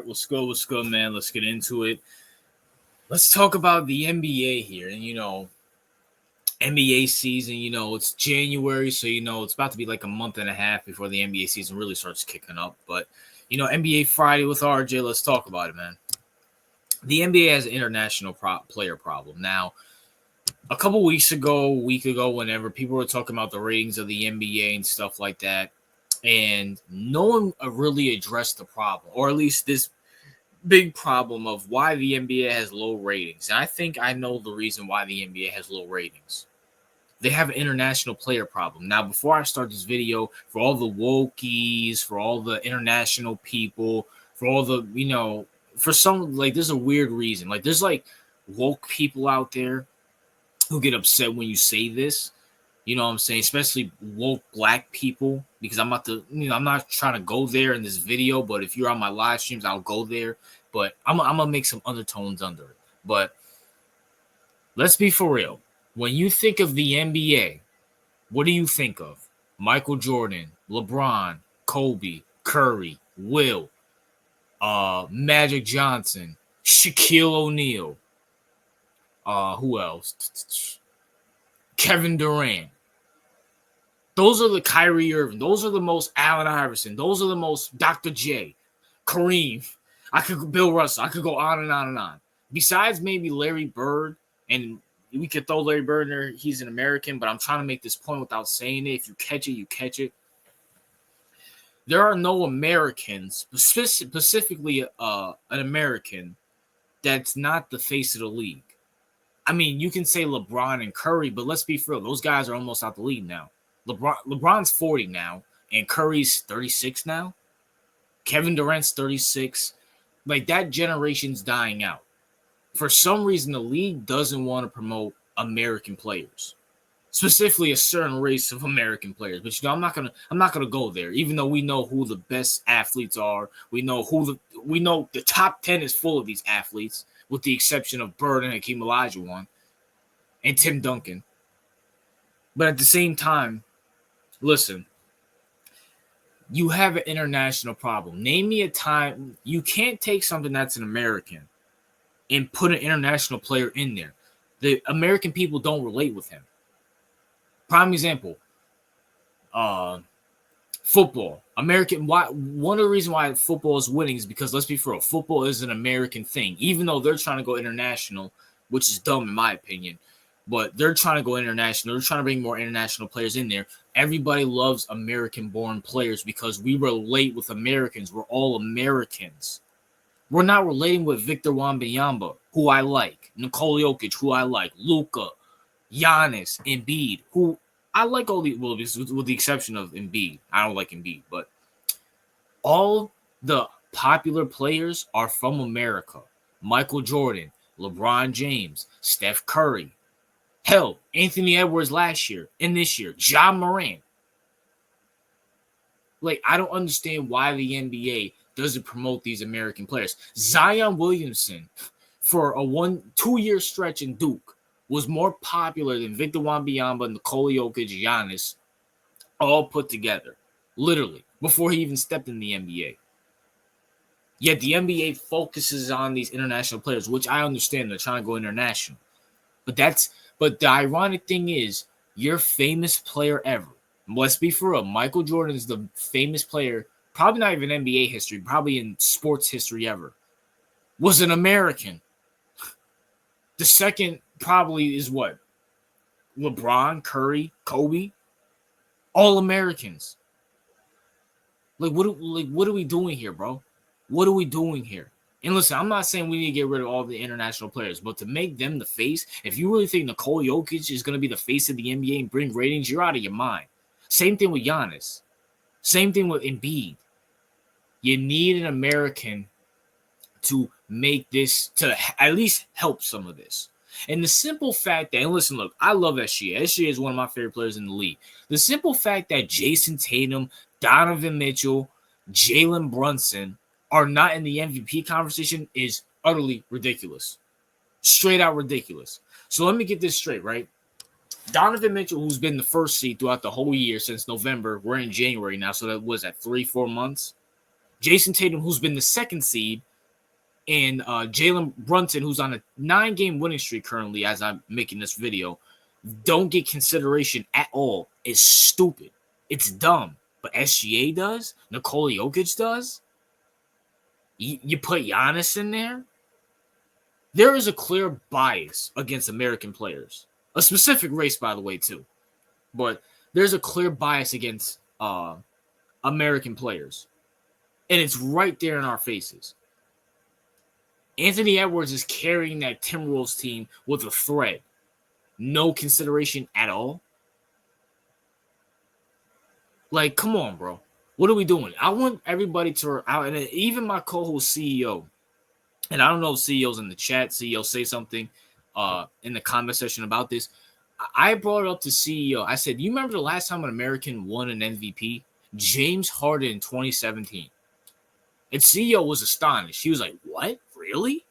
What's good? What's good, man? Let's get into it. Let's talk about the NBA here. And, NBA season, it's January. So, it's about to be like a month and a half before the NBA season really starts kicking up. But, NBA Friday with RJ, let's talk about it, man. The NBA has an international player problem. Now, a couple weeks ago, whenever people were talking about the ratings of the NBA and stuff like that, and no one really addressed the problem, or at least this big problem of why the NBA has low ratings. And I think I know the reason why the NBA has low ratings. They have an international player problem. Now, before I start this video, for all the wokies, for all the international people, for all the, for some, like, there's a weird reason. Like, there's, like, woke people out there who get upset when you say this. You know what I'm saying? Especially woke black people, because I'm about to, I'm not trying to go there in this video, but if you're on my live streams, I'll go there. But I'm going to make some undertones under it. But let's be for real. When you think of the NBA, what do you think of? Michael Jordan, LeBron, Kobe, Curry, Will, Magic Johnson, Shaquille O'Neal. Who else? Kevin Durant. Those are the Kyrie Irving. Those are the most Allen Iverson. Those are the most Dr. J, Kareem. I could go Bill Russell. I could go on and on and on. Besides maybe Larry Bird, and we could throw Larry Bird in there. He's an American, but I'm trying to make this point without saying it. If you catch it, you catch it. There are no Americans, specifically an American, that's not the face of the league. I mean, you can say LeBron and Curry, but let's be real. Those guys are almost out the league now. LeBron's 40 now, and Curry's 36 now. Kevin Durant's 36. Like, that generation's dying out. For some reason, the league doesn't want to promote American players, specifically a certain race of American players. But I'm not gonna go there. Even though we know who the best athletes are, we know the top 10 is full of these athletes, with the exception of Bird and Hakeem Olajuwon and Tim Duncan. But at the same time, listen, you have an international problem. Name me a time you can't take something that's an American and put an international player in there. The American people don't relate with him. Prime example, football. One of the reasons why football is winning is because, let's be real, football is an American thing. Even though they're trying to go international, which is dumb in my opinion, but they're trying to go international. They're trying to bring more international players in there. Everybody loves American-born players because we relate with Americans. We're all Americans. We're not relating with Victor Wembanyama, who I like, Nikola Jokic, who I like, Luka, Giannis, Embiid, who I like all these, well, with the exception of Embiid. I don't like Embiid, but all the popular players are from America. Michael Jordan, LeBron James, Steph Curry. Hell, Anthony Edwards last year and this year, Ja Morant. Like, I don't understand why the NBA doesn't promote these American players. Zion Williamson, for a 2-year stretch in Duke, was more popular than Victor Wembanyama, Nikola Jokic, Giannis, all put together. Literally, before he even stepped in the NBA. Yet the NBA focuses on these international players, which I understand. They're trying to go international. But the ironic thing is, your famous player ever, let's be for real, Michael Jordan is the famous player, probably not even NBA history, probably in sports history ever, was an American. The second probably is what? LeBron, Curry, Kobe, all Americans. Like, what are we doing here, bro? What are we doing here? And listen, I'm not saying we need to get rid of all the international players, but to make them the face, if you really think Nikola Jokic is going to be the face of the NBA and bring ratings, you're out of your mind. Same thing with Giannis. Same thing with Embiid. You need an American to make this, to at least help some of this. And the simple fact that, and listen, look, I love SGA. SGA is one of my favorite players in the league. The simple fact that Jason Tatum, Donovan Mitchell, Jalen Brunson are not in the MVP conversation is utterly ridiculous. Straight out ridiculous. So let me get this straight, right? Donovan Mitchell, who's been the first seed throughout the whole year since November, we're in January now, so that was at 3-4 months. Jason Tatum, who's been the second seed and Jalen Brunson, who's on a 9-game winning streak currently as I'm making this video, don't get consideration at all is stupid. It's dumb. But SGA does. Nikola Jokic does. You put Giannis in there. There is a clear bias against American players. A specific race, by the way, too. But there's a clear bias against American players. And it's right there in our faces. Anthony Edwards is carrying that Timberwolves team with a thread. No consideration at all. Like, come on, bro. What are we doing? I want everybody to out, and even my co-host CEO, and I don't know if CEO's in the chat. CEO, say something in the comment section about this. I brought it up to CEO. I said, you remember the last time an American won an MVP? James Harden in 2017. And CEO was astonished. He was like, what? Really?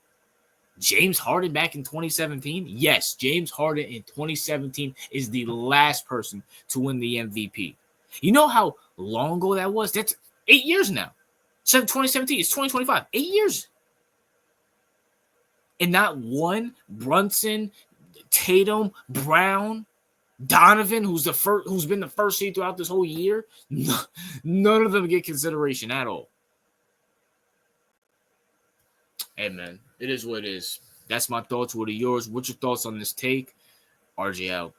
James Harden back in 2017? Yes, James Harden in 2017 is the last person to win the MVP. You know how long ago that was? That's 8 years now. 2017 is 2025. 8 years. And not one, Brunson, Tatum, Brown, Donovan, who's been the first seed throughout this whole year, none of them get consideration at all. Hey, man, it is what it is. That's my thoughts. What are yours? What's your thoughts on this take? RJ out.